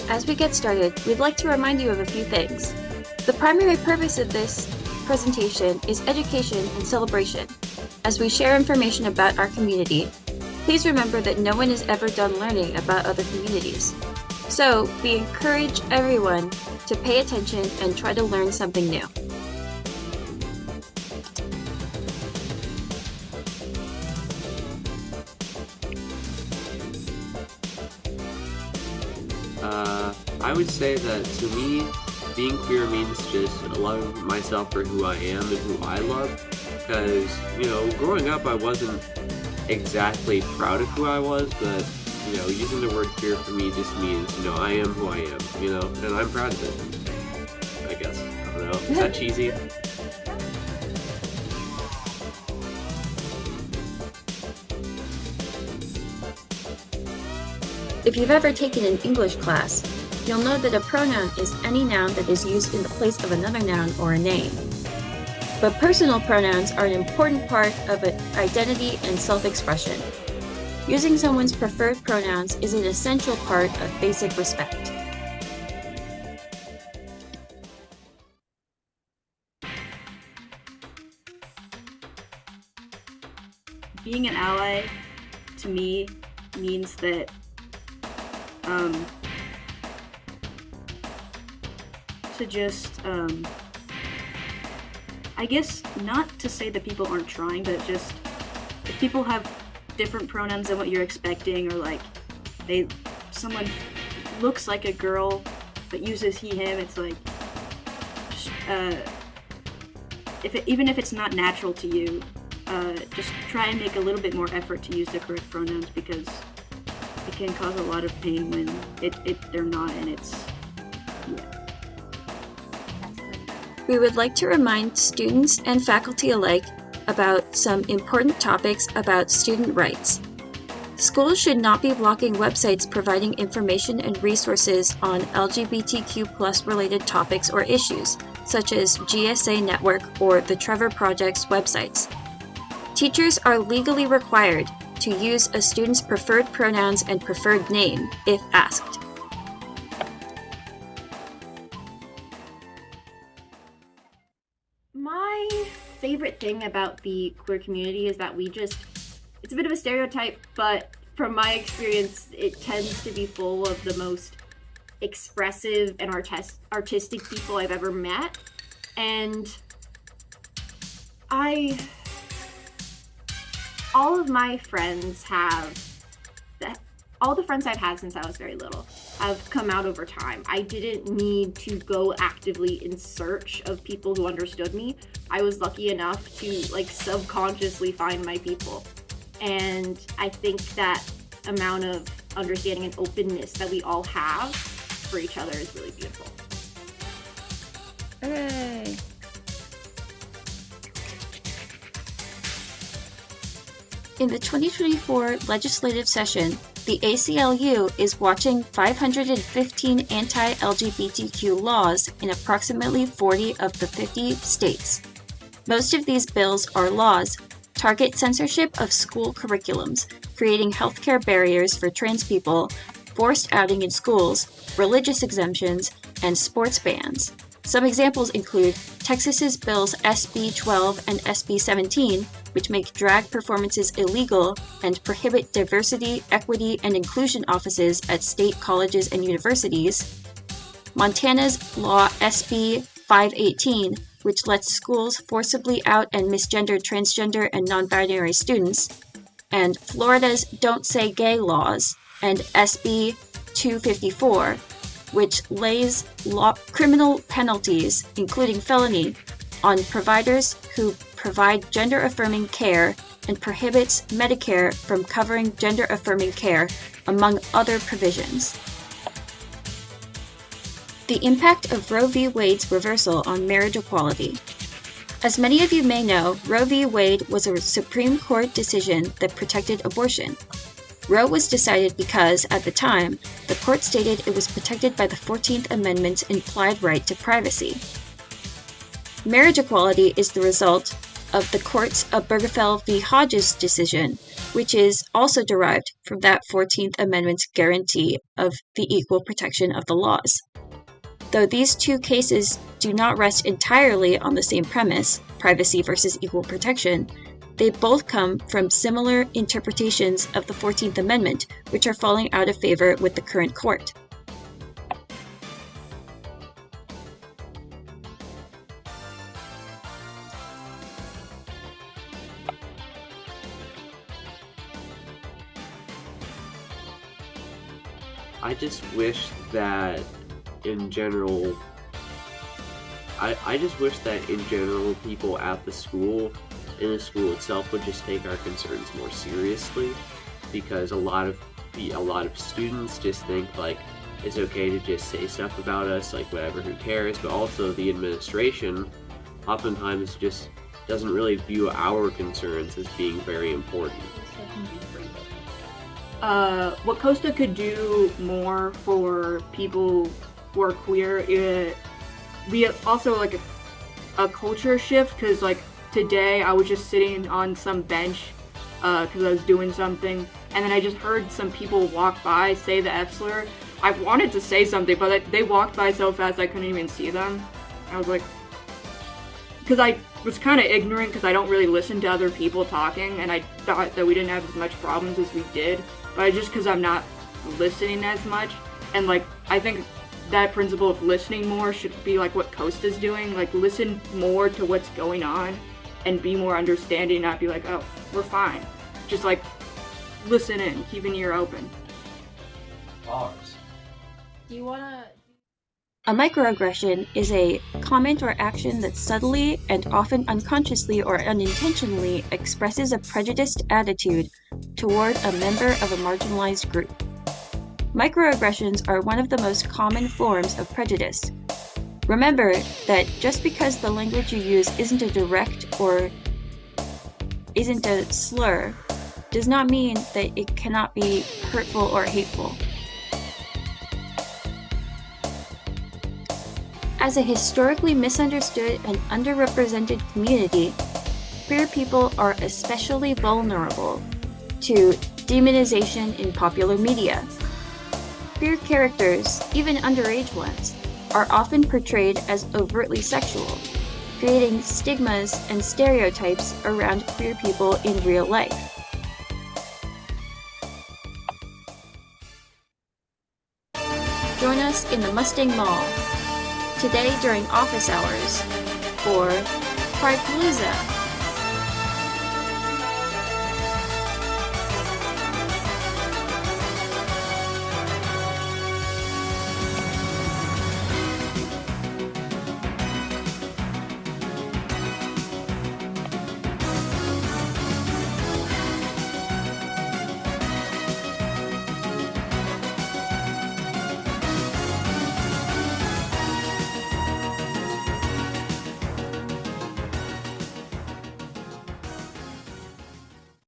As we get started, we'd like to remind you of a few things. The primary purpose of this presentation is education and celebration. As we share information about our community, please remember that no one is ever done learning about other communities. So, we encourage everyone to pay attention and try to learn something new. I would say that to me, being queer means just loving myself for who I am and who I love. Because, growing up I wasn't exactly proud of who I was, but, using the word queer for me just means, I am who I am, and I'm proud of it, I guess. I don't know. Is that cheesy? If you've ever taken an English class, you'll know that a pronoun is any noun that is used in the place of another noun or a name. But personal pronouns are an important part of identity and self-expression. Using someone's preferred pronouns is an essential part of basic respect. Being an ally, to me, means that to just, I guess not to say that people aren't trying, but just if people have different pronouns than what you're expecting, or like someone looks like a girl but uses he, him, it's like, even if it's not natural to you, just try and make a little bit more effort to use the correct pronouns, because it can cause a lot of pain when they're not, and it's, yeah. We would like to remind students and faculty alike about some important topics about student rights. Schools should not be blocking websites providing information and resources on LGBTQ+ related topics or issues, such as GSA Network or the Trevor Project's websites. Teachers are legally required to use a student's preferred pronouns and preferred name if asked. My favorite thing about the queer community is that it's a bit of a stereotype, but from my experience, it tends to be full of the most expressive and artistic people I've ever met. And all the friends I've had since I was very little have come out over time. I didn't need to go actively in search of people who understood me. I was lucky enough to subconsciously find my people. And I think that amount of understanding and openness that we all have for each other is really beautiful. Hooray! In the 2024 legislative session, the ACLU is watching 515 anti-LGBTQ laws in approximately 40 of the 50 states. Most of these bills or laws target censorship of school curriculums, creating healthcare barriers for trans people, forced outing in schools, religious exemptions, and sports bans. Some examples include Texas's bills SB 12 and SB 17, which make drag performances illegal and prohibit diversity, equity, and inclusion offices at state colleges and universities. Montana's law SB 518, which lets schools forcibly out and misgender transgender and non-binary students. And Florida's Don't Say Gay laws and SB 254, which lays criminal penalties, including felony, on providers who provide gender-affirming care and prohibits Medicare from covering gender-affirming care, among other provisions. The impact of Roe v. Wade's reversal on marriage equality. As many of you may know, Roe v. Wade was a Supreme Court decision that protected abortion. Roe was decided because, at the time, the court stated it was protected by the 14th Amendment's implied right to privacy. Marriage equality is the result of the court's Obergefell v. Hodges decision, which is also derived from that 14th Amendment's guarantee of the equal protection of the laws. Though these two cases do not rest entirely on the same premise, privacy versus equal protection, they both come from similar interpretations of the 14th Amendment, which are falling out of favor with the current court. I just wish that in general, I just wish that in general people at the school, in the school itself, would just take our concerns more seriously, because a lot of students just think like it's okay to just say stuff about us, like whatever, who cares, but also the administration oftentimes just doesn't really view our concerns as being very important. What Costa could do more for people who are queer is be also like a culture shift, because like today I was just sitting on some bench because I was doing something, and then I just heard some people walk by say the F slur. I wanted to say something, but they walked by so fast I couldn't even see them. I was like, because I was kind of ignorant because I don't really listen to other people talking, and I thought that we didn't have as much problems as we did. But just because I'm not listening as much, and like I think that principle of listening more should be like what Costa's doing, like listen more to what's going on and be more understanding, not be like, oh, we're fine. Just like listen in, keep an ear open. Bars. Do you wanna? A microaggression is a comment or action that subtly and often unconsciously or unintentionally expresses a prejudiced attitude toward a member of a marginalized group. Microaggressions are one of the most common forms of prejudice. Remember that just because the language you use isn't a direct or isn't a slur, does not mean that it cannot be hurtful or hateful. As a historically misunderstood and underrepresented community, queer people are especially vulnerable to demonization in popular media. Queer characters, even underage ones, are often portrayed as overtly sexual, creating stigmas and stereotypes around queer people in real life. Join us in the Mustang Mall today during office hours for Pride Palooza.